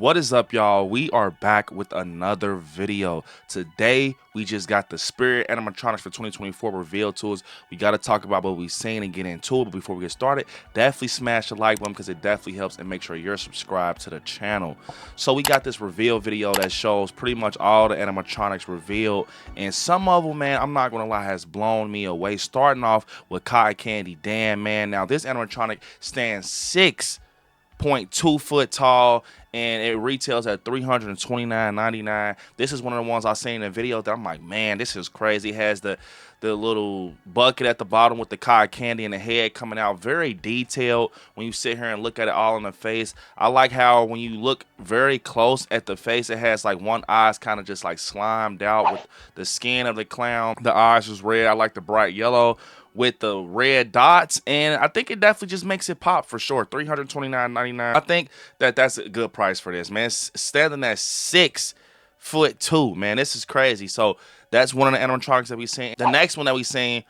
What is up, y'all? We are back with another video. Today we just got the Spirit animatronics for 2024 revealed to us. We got to talk about what we've seen and get into it. But before we get started, definitely smash the like button because it definitely helps, and make sure you're subscribed to the channel. So we got this reveal video that shows pretty much all the animatronics revealed, and some of them, man, I'm not gonna lie, has blown me away. Starting off with Cotton Candy Dan, man. Now this animatronic stands 6.2 foot tall, and it retails at $329.99. This is one of the ones I seen in the video that I'm like, man, this is crazy. It has the little bucket at the bottom with the cotton candy and the head coming out. Very detailed when you sit here and look at it all in the face. I like how when you look very close at the face, it has like one eye's kind of just like slimed out with the skin of the clown. The eyes was red. I like the bright yellow with the red dots, and I think it definitely just makes it pop for sure. $329.99. I think that's a good price for this, man. It's standing at 6'2", man. This is crazy. So that's one of the animatronics that we seen. The next one that we seen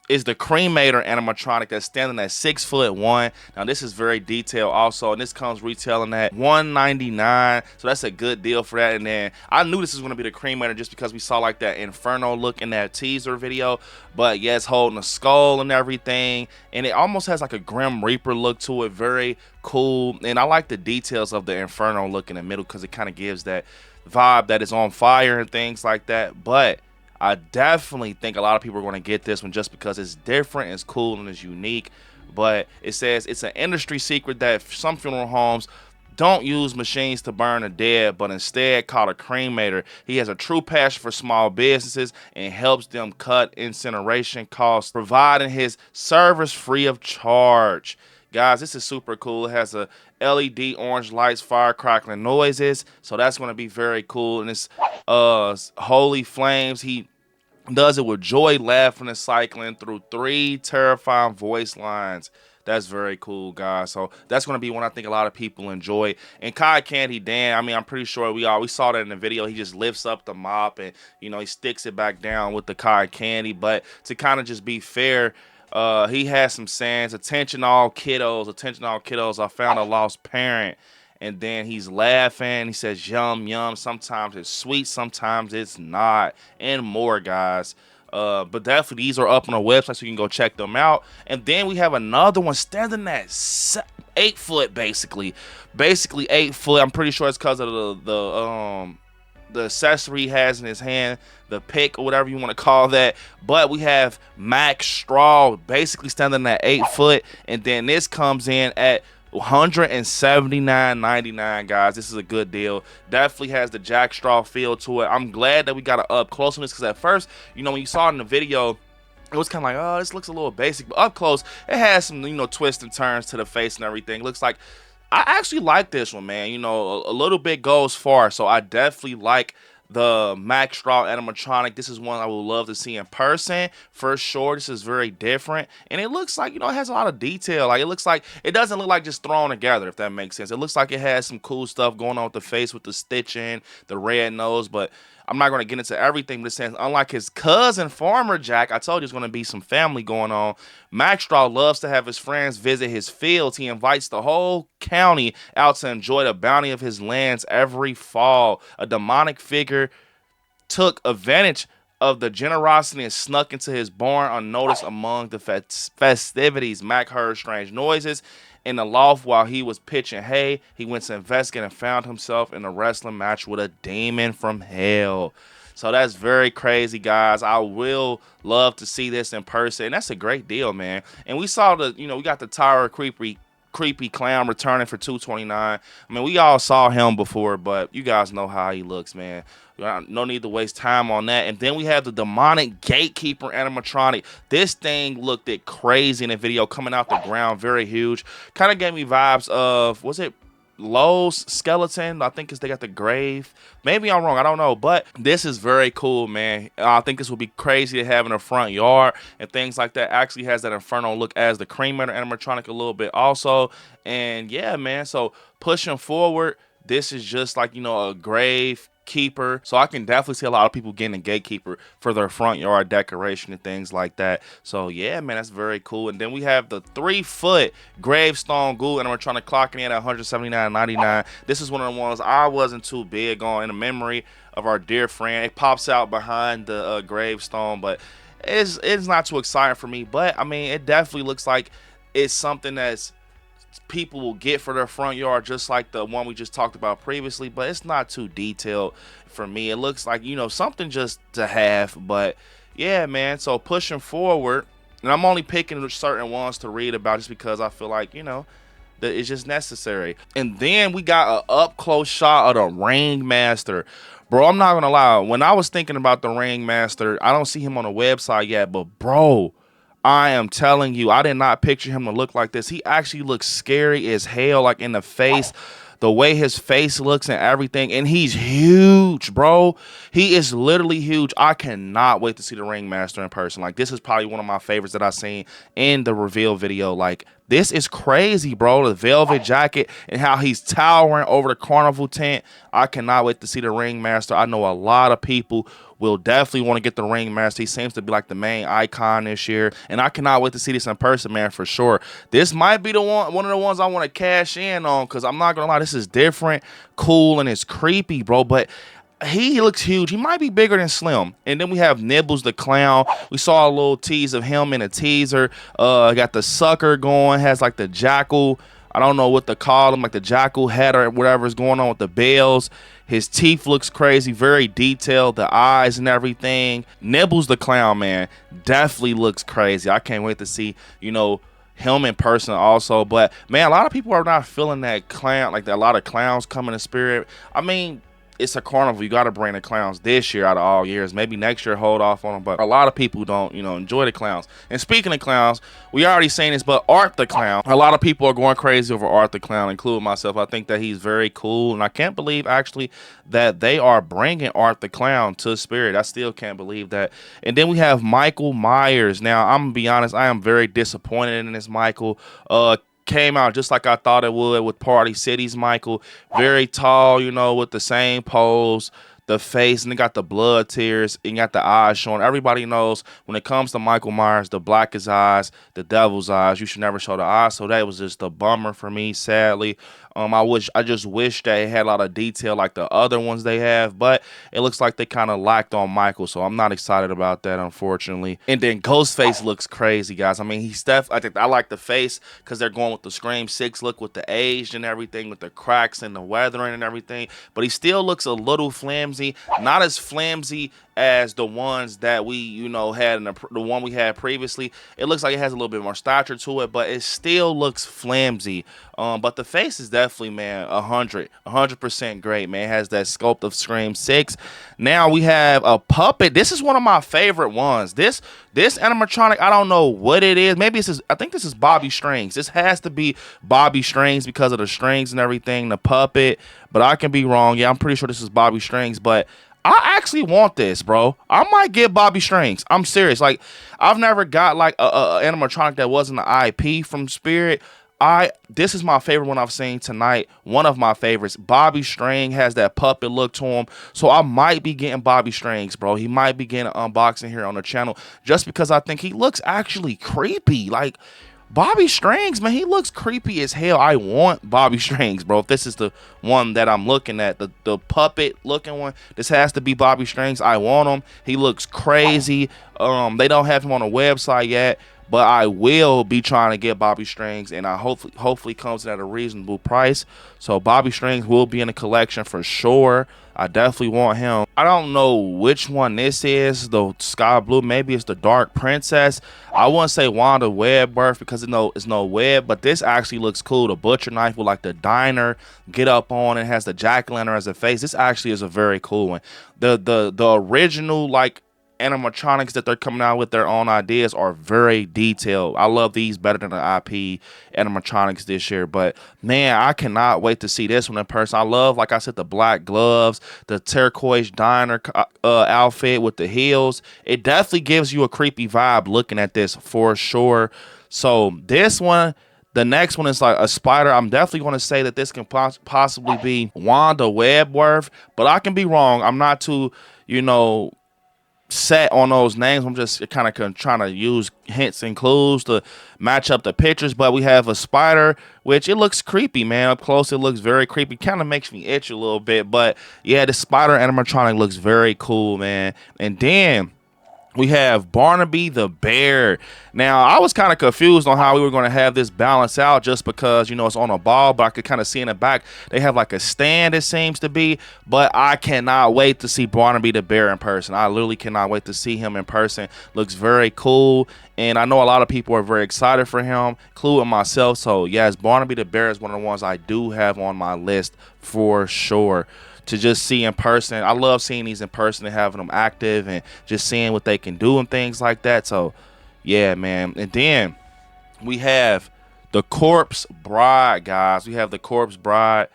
is the Cremator animatronic that's standing at 6'1". Now this is very detailed also, and this comes retailing at $199, so that's a good deal for that. And then I knew this was going to be the Cremator just because we saw like that Inferno look in that teaser video, but yeah, it's holding a skull and everything, and it almost has like a Grim Reaper look to it. Very cool, and I like the details of the Inferno look in the middle because it kind of gives that vibe that it's on fire and things like that. But I definitely think a lot of people are going to get this one just because it's different, it's cool, and it's unique. But it says it's an industry secret that some funeral homes don't use machines to burn the dead, but instead call a cremator. He has a true passion for small businesses and helps them cut incineration costs, providing his service free of charge. Guys, this is super cool. It has a LED orange lights, fire crackling noises, so that's going to be very cool. And it's holy flames. He does it with joy, laughing, and cycling through 3 terrifying voice lines. That's very cool, guys. So that's going to be one I think a lot of people enjoy. And Cotton Candy Dan, I mean, I'm pretty sure we saw that in the video. He just lifts up the mop and, you know, he sticks it back down with the cotton candy. But to kind of just be fair, he has some sayings. Attention all kiddos, I found a lost parent. And then he's laughing. He says yum yum. Sometimes it's sweet, sometimes it's not, and more, guys. But definitely these are up on the website, so you can go check them out. And then we have another one standing at 8 foot, basically 8 foot. I'm pretty sure it's because of the accessory he has in his hand, the pick or whatever you want to call that. But we have Max Straw basically standing at 8 foot, and then this comes in at $179.99, guys. This is a good deal. Definitely has the Jack Straw feel to it. I'm glad that we got an up close on this because at first, you know, when you saw it in the video, it was kind of like, oh, this looks a little basic. But up close, it has some, you know, twists and turns to the face and everything. Looks like I actually like this one, man. You know, a little bit goes far, so I definitely like the Max Straw animatronic. This is one I would love to see in person for sure. This is very different, and it looks like, you know, it has a lot of detail. Like, it looks like, it doesn't look like just thrown together, if that makes sense. It looks like it has some cool stuff going on with the face, with the stitching, the red nose. But I'm not going to get into everything, but it says, unlike his cousin Farmer Jack, I told you there's going to be some family going on. Max Straw loves to have his friends visit his fields. He invites the whole county out to enjoy the bounty of his lands every fall. A demonic figure took advantage of the generosity and snuck into his barn unnoticed among the festivities. Mac heard strange noises in the loft while he was pitching hay. He went to investigate and found himself in a wrestling match with a demon from hell. So that's very crazy, guys. I will love to see this in person, and that's a great deal, man. And we saw we got the Tyra creepy clown returning for $229. I mean, we all saw him before, but you guys know how he looks, man. No need to waste time on that. And then we have the demonic gatekeeper animatronic. This thing looked crazy in the video, coming out the ground, very huge. Kind of gave me vibes of, was it Lowe's skeleton? I think they got the grave. Maybe I'm wrong, I don't know, but this is very cool, man. I think this would be crazy to have in a front yard and things like that. Actually has that Inferno look as the Cremator animatronic a little bit also. And yeah, man, so pushing forward, this is just like, you know, a grave gatekeeper. So I can definitely see a lot of people getting a gatekeeper for their front yard decoration and things like that. So yeah, man, that's very cool. And then we have the 3-foot gravestone ghoul animatronic clocking in at $179.99. This is one of the ones I wasn't too big on, in the memory of our dear friend. It pops out behind the gravestone, but it's not too exciting for me. But I mean, it definitely looks like it's something that's people will get for their front yard, just like the one we just talked about previously, but it's not too detailed for me. It looks like, you know, something just to have. But yeah, man, so pushing forward, and I'm only picking certain ones to read about just because I feel like, you know, that it's just necessary. And then we got an up close shot of the Ringmaster. Bro, I'm not gonna lie, when I was thinking about the Ringmaster, I don't see him on the website yet, but bro, I am telling you, I did not picture him to look like this. He actually looks scary as hell, like in the face, the way his face looks and everything. And he's huge, bro. He is literally huge. I cannot wait to see the Ringmaster in person. Like, this is probably one of my favorites that I've seen in the reveal video. Like, this is crazy, bro. The velvet jacket and how he's towering over the Carnevil tent. I cannot wait to see the Ringmaster. I know a lot of people will definitely want to get the Ringmaster. He seems to be like the main icon this year, and I cannot wait to see this in person, man, for sure. This might be the one of the ones I want to cash in on, because I'm not gonna lie, this is different, cool, and it's creepy, bro. But he looks huge. He might be bigger than Slim. And then we have Nibbles the Clown. We saw a little tease of him in a teaser. Got the sucker going, has like the jackal, I don't know what to call him, like the jackal head or whatever is going on with the bells. His teeth looks crazy, very detailed, the eyes and everything. Nibbles the Clown, man, definitely looks crazy. I can't wait to see, you know, him in person also. But man, a lot of people are not feeling that clown, like that. A lot of clowns coming in spirit. I mean, it's a carnival. You got to bring the clowns this year out of all years. Maybe next year hold off on them, but a lot of people don't, you know, enjoy the clowns. And speaking of clowns, we already seen this, but Art the Clown, a lot of people are going crazy over Art the Clown, including myself. I think that he's very cool, and I can't believe actually that they are bringing Art the Clown to Spirit. I still can't believe that. And then we have Michael Myers. Now, I'm gonna be honest, I am very disappointed in this Michael. Came out just like I thought it would with Party City's Michael. Very tall, you know, with the same pose, the face, and they got the blood tears, and got the eyes showing. Everybody knows when it comes to Michael Myers, the blackest eyes, the devil's eyes, you should never show the eyes. So that was just a bummer for me, sadly. I just wish they had a lot of detail like the other ones they have, but it looks like they kind of lacked on Michael, so I'm not excited about that, unfortunately. And then Ghostface looks crazy, guys. I mean, I like the face because they're going with the Scream 6 look with the age and everything, with the cracks and the weathering and everything, but he still looks a little flimsy, not as flimsy as the ones that we, you know, had in the one we had previously. It looks like it has a little bit more stature to it, but it still looks flimsy. But the face is definitely, man, 100% great, man. It has that sculpt of Scream 6. Now we have a puppet. This is one of my favorite ones. This animatronic, I don't know what it is. Maybe I think this is Bobby Strings. This has to be Bobby Strings because of the strings and everything, the puppet, but I can be wrong. Yeah, I'm pretty sure this is Bobby Strings, but I actually want this, bro. I might get Bobby Strings. I'm serious. Like, I've never got like a animatronic that wasn't an IP from Spirit. This is my favorite one I've seen tonight. One of my favorites. Bobby String has that puppet look to him. So I might be getting Bobby Strings, bro. He might be getting an unboxing here on the channel just because I think he looks actually creepy. Like, Bobby Strings, man, he looks creepy as hell. I want Bobby Strings, bro. If this is the one that I'm looking at, the puppet looking one, this has to be Bobby Strings. I want him. He looks crazy. They don't have him on a website yet, but I will be trying to get Bobby Strings, and I hopefully comes in at a reasonable price. So Bobby Strings will be in the collection for sure. I definitely want him. I don't know which one this is, the sky blue. Maybe it's the Dark Princess. I wouldn't say Wanda Webworth because it's no web, but this actually looks cool. The butcher knife with like the diner get up on it, has the jack-o'-lantern as a face. This actually is a very cool one. The original like animatronics that they're coming out with their own ideas are very detailed. I love these better than the IP animatronics this year, but man, I cannot wait to see this one in person. I love, like I said, the black gloves, the turquoise diner outfit with the heels. It definitely gives you a creepy vibe looking at this for sure. So this one, The next one is like a spider. I'm definitely going to say that this can possibly be Wanda Webworth, but I can be wrong. I'm not too, you know, set on those names. I'm just kind of trying to use hints and clues to match up the pictures. But we have a spider, which it looks creepy, man. Up close, it looks very creepy. Kind of makes me itch a little bit. But yeah, the spider animatronic looks very cool, man. And then we have Barnaby the bear. Now, I was kind of confused on how we were going to have this balance out just because, you know, it's on a ball, but I could kind of see in the back they have like a stand, it seems to be. But I cannot wait to see Barnaby the bear in person. I literally cannot wait to see him in person. Looks very cool. And I know a lot of people are very excited for him, including myself. So, yes, Barnaby the bear is one of the ones I do have on my list for sure to just see in person. I love seeing these in person and having them active and just seeing what they can do and things like that. So yeah, man. And then we have the Corpse Bride, guys. We have the Corpse Bride.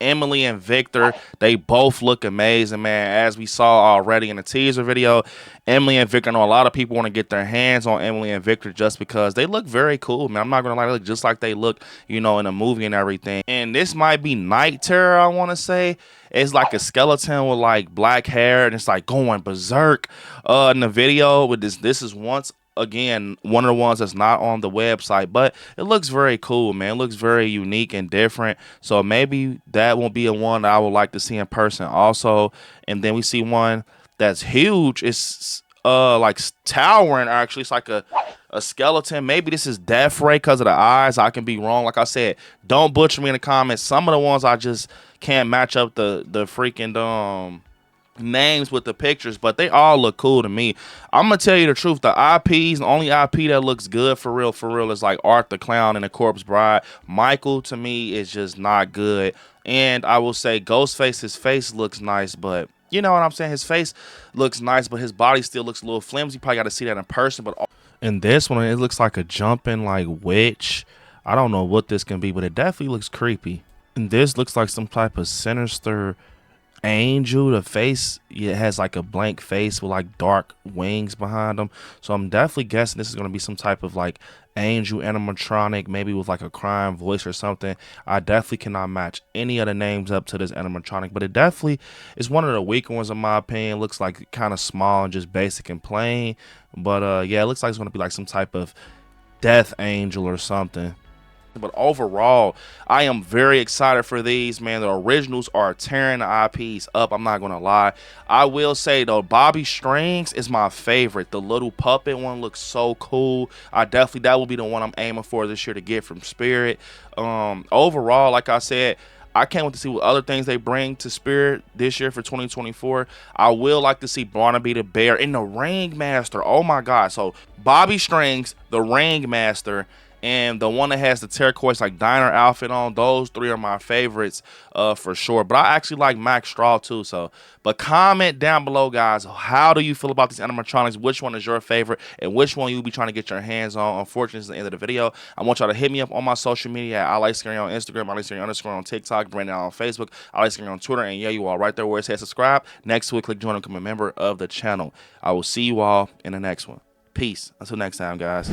Emily and Victor, they both look amazing, man. As we saw already in the teaser video, Emily and Victor, I know a lot of people want to get their hands on Emily and Victor just because they look very cool, man. I'm not gonna lie, they look just like they look, you know, in a movie and everything. And this might be Night Terror, I want to say. It's like a skeleton with like black hair and it's like going berserk in the video with this is once again one of the ones that's not on the website, but it looks very cool, man. It looks very unique and different, so maybe that won't be a one that I would like to see in person also. And then we see one that's huge. It's like towering, actually. It's like a skeleton. Maybe this is Death Ray because of the eyes. I can be wrong. Like I said, don't butcher me in the comments. Some of the ones I just can't match up the freaking names with the pictures, but they all look cool to me. I'm gonna tell you the truth, the IPs, the only IP that looks good for real is like Art the Clown and the Corpse Bride. Michael to me is just not good. And I will say Ghostface, his face looks nice, but you know what I'm saying, his face looks nice, but his body still looks a little flimsy. You probably got to see that in person. But in this one, it looks like a jumping like witch. I don't know what this can be, but it definitely looks creepy. And this looks like some type of sinister angel. The face, it has like a blank face with like dark wings behind them. So I'm definitely guessing this is going to be some type of like angel animatronic, maybe with like a crying voice or something. I definitely cannot match any of the names up to this animatronic, but it definitely is one of the weaker ones in my opinion. Looks like kind of small and just basic and plain, but yeah, it looks like it's going to be like some type of death angel or something. But overall, I am very excited for these, man. The originals are tearing the IPs up. I'm not going to lie. I will say, though, Bobby Strings is my favorite. The little puppet one looks so cool. That will be the one I'm aiming for this year to get from Spirit. Overall, like I said, I can't wait to see what other things they bring to Spirit this year for 2024. I will like to see Barnaby the Bear and the Ringmaster. Oh, my God. So, Bobby Strings, the Ringmaster, and the one that has the turquoise like diner outfit on, those three are my favorites for sure. But I actually like Max Straw too. So, but comment down below, guys. How do you feel about these animatronics? Which one is your favorite, and which one you'll be trying to get your hands on? Unfortunately, it's the end of the video. I want y'all to hit me up on my social media at ILIKESCARY on Instagram, ILIKESCARY_ on TikTok, Brandon on Facebook, ILIKESCARY on Twitter, and yeah, you all right there where it says subscribe. Next week, click join and become a member of the channel. I will see you all in the next one. Peace. Until next time, guys.